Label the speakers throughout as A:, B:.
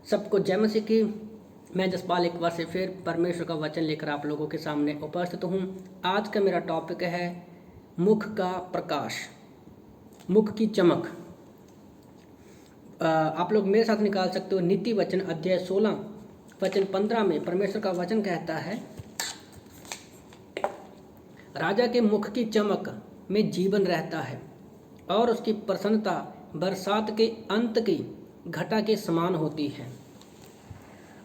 A: सबको जय मसीह की। मैं जसपाल एक बार से फिर परमेश्वर का वचन लेकर आप लोगों के सामने उपस्थित हूँ। आज का मेरा टॉपिक है मुख का प्रकाश, मुख की चमक। आप लोग मेरे साथ निकाल सकते हो नीति वचन अध्याय 16 वचन 15 में परमेश्वर का वचन कहता है, राजा के मुख की चमक में जीवन रहता है और उसकी प्रसन्नता बरसात के अंत की घटा के समान होती है।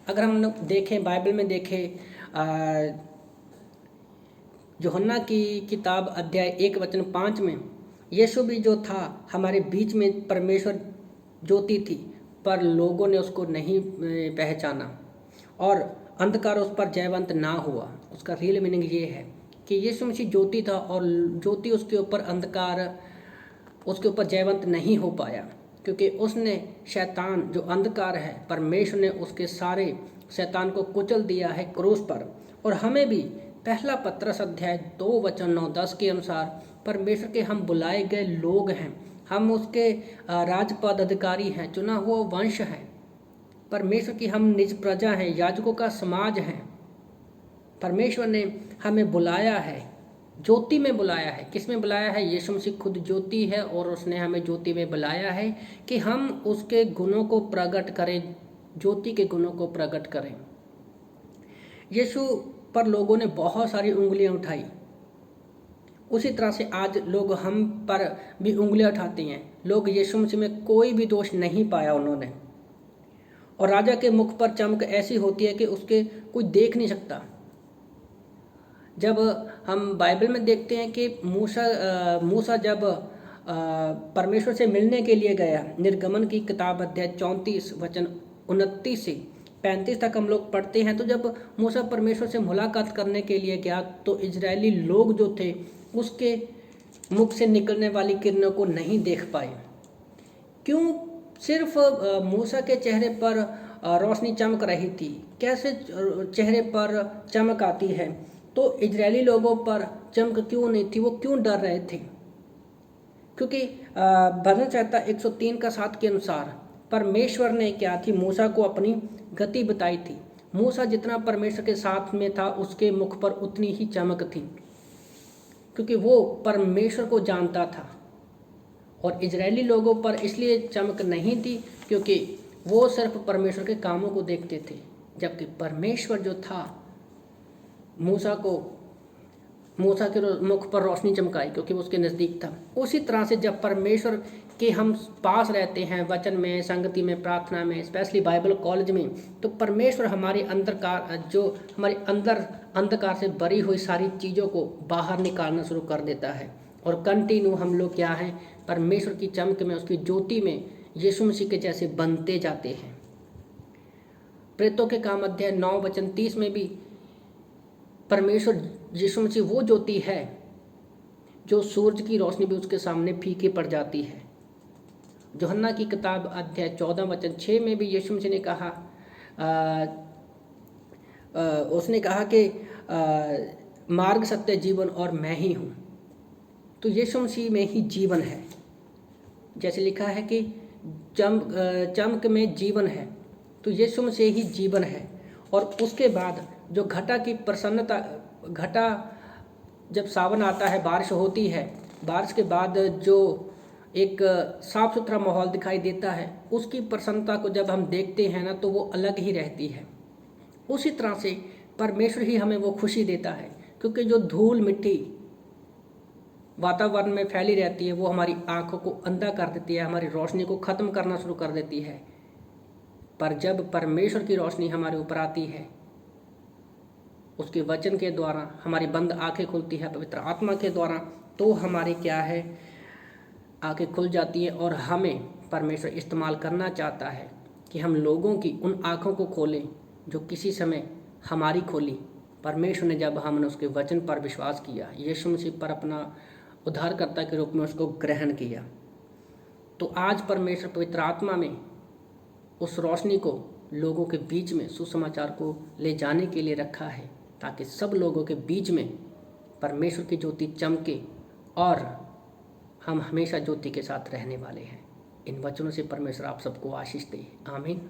A: अगर हम लोग देखें, बाइबल में देखें, यूहन्ना की किताब अध्याय 1 वचन 5 में यीशु भी जो था हमारे बीच में परमेश्वर ज्योति थी, पर लोगों ने उसको नहीं पहचाना और अंधकार उस पर जयवंत ना हुआ। उसका रियल मीनिंग ये है कि यीशु मसीह ज्योति था और ज्योति उसके ऊपर अंधकार उसके ऊपर जयवंत नहीं हो पाया, क्योंकि उसने शैतान जो अंधकार है, परमेश्वर ने उसके सारे शैतान को कुचल दिया है क्रूस पर। और हमें भी पहला पत्रस अध्याय 2 वचन 9-10 के अनुसार परमेश्वर के हम बुलाए गए लोग हैं, हम उसके राजपद अधिकारी हैं, चुना हुआ वंश है, परमेश्वर की हम निज प्रजा हैं, याजकों का समाज है। परमेश्वर ने हमें बुलाया है, ज्योति में बुलाया है। किस में बुलाया है? यीशु मसीह खुद ज्योति है और उसने हमें ज्योति में बुलाया है कि हम उसके गुणों को प्रकट करें, ज्योति के गुणों को प्रकट करें। यीशु पर लोगों ने बहुत सारी उंगलियां उठाई, उसी तरह से आज लोग हम पर भी उंगलियां उठाते हैं। लोग यीशु मसीह में कोई भी दोष नहीं पाया उन्होंने। और राजा के मुख पर चमक ऐसी होती है कि उसके कोई देख नहीं सकता। जब हम बाइबल में देखते हैं कि मूसा जब परमेश्वर से मिलने के लिए गया, निर्गमन की किताब अध्याय 34 वचन 29 से 35 तक हम लोग पढ़ते हैं, तो जब मूसा परमेश्वर से मुलाकात करने के लिए गया तो इजरायली लोग जो थे उसके मुख से निकलने वाली किरणों को नहीं देख पाए। क्यों? सिर्फ मूसा के चेहरे पर रोशनी चमक रही थी। कैसे चेहरे पर चमक आती है? तो इजरायली लोगों पर चमक क्यों नहीं थी? वो क्यों डर रहे थे? क्योंकि भजन संहिता 103 का 7 के अनुसार परमेश्वर ने क्या थी, मूसा को अपनी गति बताई थी। मूसा जितना परमेश्वर के साथ में था, उसके मुख पर उतनी ही चमक थी, क्योंकि वो परमेश्वर को जानता था। और इजरायली लोगों पर इसलिए चमक नहीं थी क्योंकि वो सिर्फ परमेश्वर के कामों को देखते थे, जबकि परमेश्वर जो था मूसा के मुख पर रोशनी चमकाई क्योंकि वो उसके नज़दीक था। उसी तरह से जब परमेश्वर के हम पास रहते हैं, वचन में, संगति में, प्रार्थना में, स्पेशली बाइबल कॉलेज में, तो परमेश्वर हमारे हमारे अंदर अंधकार से भरी हुई सारी चीज़ों को बाहर निकालना शुरू कर देता है। और कंटिन्यू हम लोग क्या हैं, परमेश्वर की चमक में, उसकी ज्योति में यीशु मसीह के जैसे बनते जाते हैं। प्रेरितों के काम अध्याय 9 वचन 30 में भी परमेश्वर यीशु मसीह वो ज्योति है जो सूरज की रोशनी भी उसके सामने फीकी पड़ जाती है। यूहन्ना की किताब अध्याय 14 वचन 6 में भी यीशु मसीह ने कहा, उसने कहा कि मार्ग, सत्य, जीवन और मैं ही हूँ। तो यीशु मसीह में ही जीवन है। जैसे लिखा है कि चमक में जीवन है, तो यीशु मसीह ही जीवन है। और उसके बाद जो घटा की प्रसन्नता, घटा जब सावन आता है, बारिश होती है, बारिश के बाद जो एक साफ सुथरा माहौल दिखाई देता है, उसकी प्रसन्नता को जब हम देखते हैं ना, तो वो अलग ही रहती है। उसी तरह से परमेश्वर ही हमें वो खुशी देता है, क्योंकि जो धूल मिट्टी वातावरण में फैली रहती है वो हमारी आंखों को अंधा कर देती है, हमारी रोशनी को ख़त्म करना शुरू कर देती है। पर जब परमेश्वर की रोशनी हमारे ऊपर आती है, उसके वचन के द्वारा हमारी बंद आंखें खुलती है, पवित्र आत्मा के द्वारा, तो हमारी क्या है, आंखें खुल जाती हैं। और हमें परमेश्वर इस्तेमाल करना चाहता है कि हम लोगों की उन आंखों को खोलें जो किसी समय हमारी खोली। परमेश्वर ने जब हमने उसके वचन पर विश्वास किया, यीशु मसीह पर अपना उद्धारकर्ता के रूप में उसको ग्रहण किया, तो आज परमेश्वर पवित्र आत्मा में उस रोशनी को लोगों के बीच में सुसमाचार को ले जाने के लिए रखा है, ताकि सब लोगों के बीच में परमेश्वर की ज्योति चमके और हम हमेशा ज्योति के साथ रहने वाले हैं। इन वचनों से परमेश्वर आप सबको आशीष दे। आमीन।